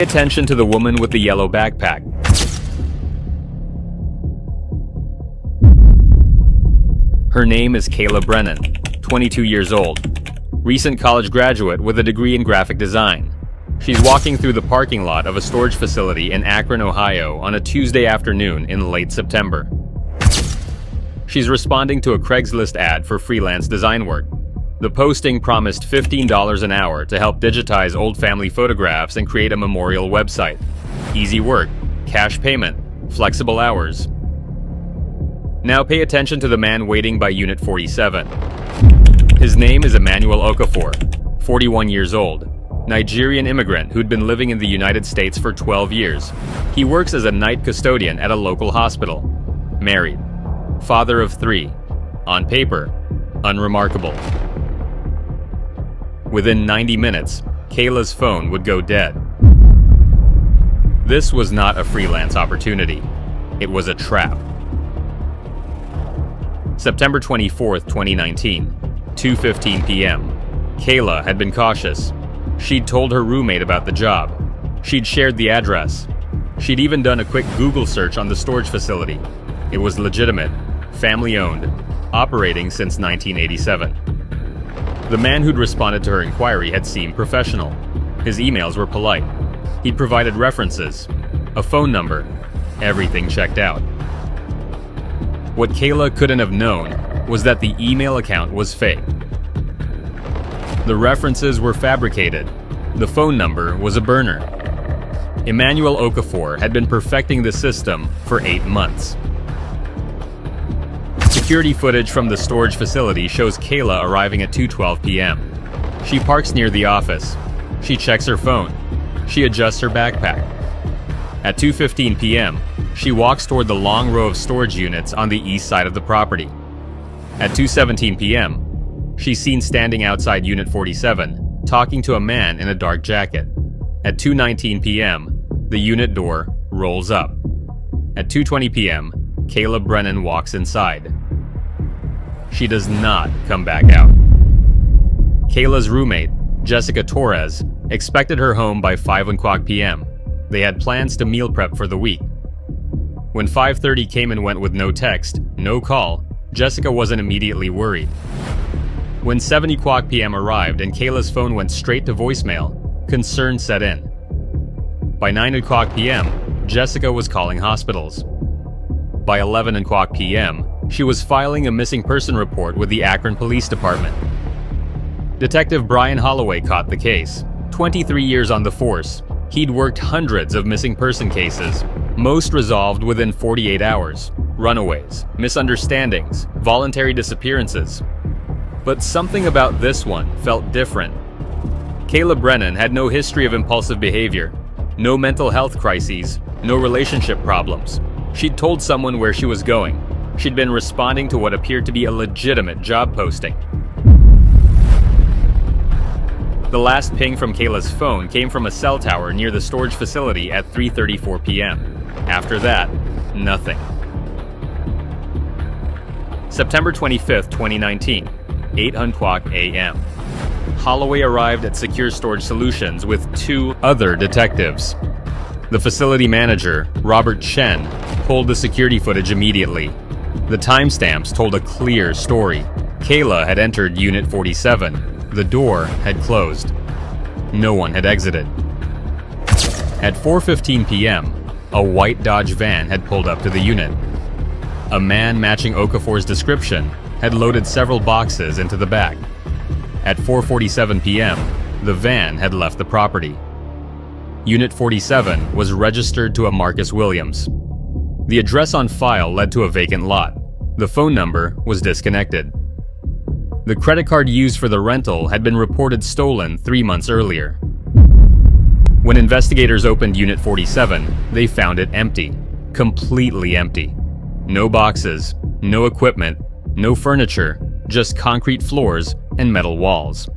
Pay attention to the woman with the yellow backpack. Her name is Kayla Brennan, 22 years old, recent college graduate with a degree in graphic design. She's walking through the parking lot of a storage facility in Akron, Ohio on a Tuesday afternoon in late September. She's responding to a Craigslist ad for freelance design work. The posting promised $15 an hour to help digitize old family photographs and create a memorial website. Easy work, cash payment, flexible hours. Now pay attention to the man waiting by Unit 47. His name is Emmanuel Okafor, 41 years old, Nigerian immigrant who'd been living in the United States for 12 years. He works as a night custodian at a local hospital. Married. Father of 3. On paper, unremarkable. Within 90 minutes, Kayla's phone would go dead. This was not a freelance opportunity. It was a trap. September 24th, 2019, 2:15 p.m. Kayla had been cautious. She'd told her roommate about the job. She'd shared the address. She'd even done a quick Google search on the storage facility. It was legitimate, family-owned, operating since 1987. The man who'd responded to her inquiry had seemed professional. His emails were polite. He'd provided references, a phone number. Everything checked out. What Kayla couldn't have known was that the email account was fake. The references were fabricated. The phone number was a burner. Emmanuel Okafor had been perfecting the system for 8 months. Security footage from the storage facility shows Kayla arriving at 2:12 p.m. She parks near the office. She checks her phone. She adjusts her backpack. At 2:15 p.m., she walks toward the long row of storage units on the east side of the property. At 2:17 p.m., she's seen standing outside Unit 47, talking to a man in a dark jacket. At 2:19 p.m., the unit door rolls up. At 2:20 p.m., Kayla Brennan walks inside. She does not come back out. Kayla's roommate, Jessica Torres, expected her home by 5:00 p.m. They had plans to meal prep for the week. When 5:30 came and went with no text, no call, Jessica wasn't immediately worried. When 7:00 p.m. arrived and Kayla's phone went straight to voicemail, concern set in. By 9:00 p.m., Jessica was calling hospitals. By 11:00 p.m., she was filing a missing person report with the Akron Police Department. Detective Brian Holloway caught the case. 23 years on the force, he'd worked hundreds of missing person cases, most resolved within 48 hours. Runaways, misunderstandings, voluntary disappearances. But something about this one felt different. Kayla Brennan had no history of impulsive behavior, no mental health crises, no relationship problems. She'd told someone where she was going. She'd been responding to what appeared to be a legitimate job posting. The last ping from Kayla's phone came from a cell tower near the storage facility at 3:34 p.m. After that, nothing. September 25th, 2019, 8:00 a.m. Holloway arrived at Secure Storage Solutions with 2 other detectives. The facility manager, Robert Chen, pulled the security footage immediately. The timestamps told a clear story. Kayla had entered Unit 47. The door had closed. No one had exited. At 4:15 p.m., a white Dodge van had pulled up to the unit. A man matching Okafor's description had loaded several boxes into the back. At 4:47 p.m., the van had left the property. Unit 47 was registered to a Marcus Williams. The address on file led to a vacant lot. The phone number was disconnected. The credit card used for the rental had been reported stolen 3 months earlier. When investigators opened Unit 47, they found it empty. Completely empty. No boxes, no equipment, no furniture, just concrete floors and metal walls.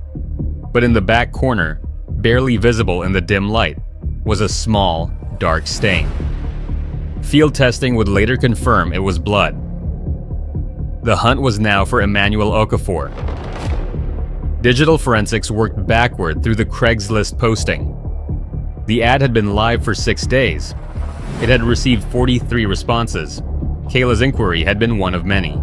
But in the back corner, barely visible in the dim light, was a small, dark stain. Field testing would later confirm it was blood. The hunt was now for Emmanuel Okafor. Digital forensics worked backward through the Craigslist posting. The ad had been live for 6 days. It had received 43 responses. Kayla's inquiry had been one of many.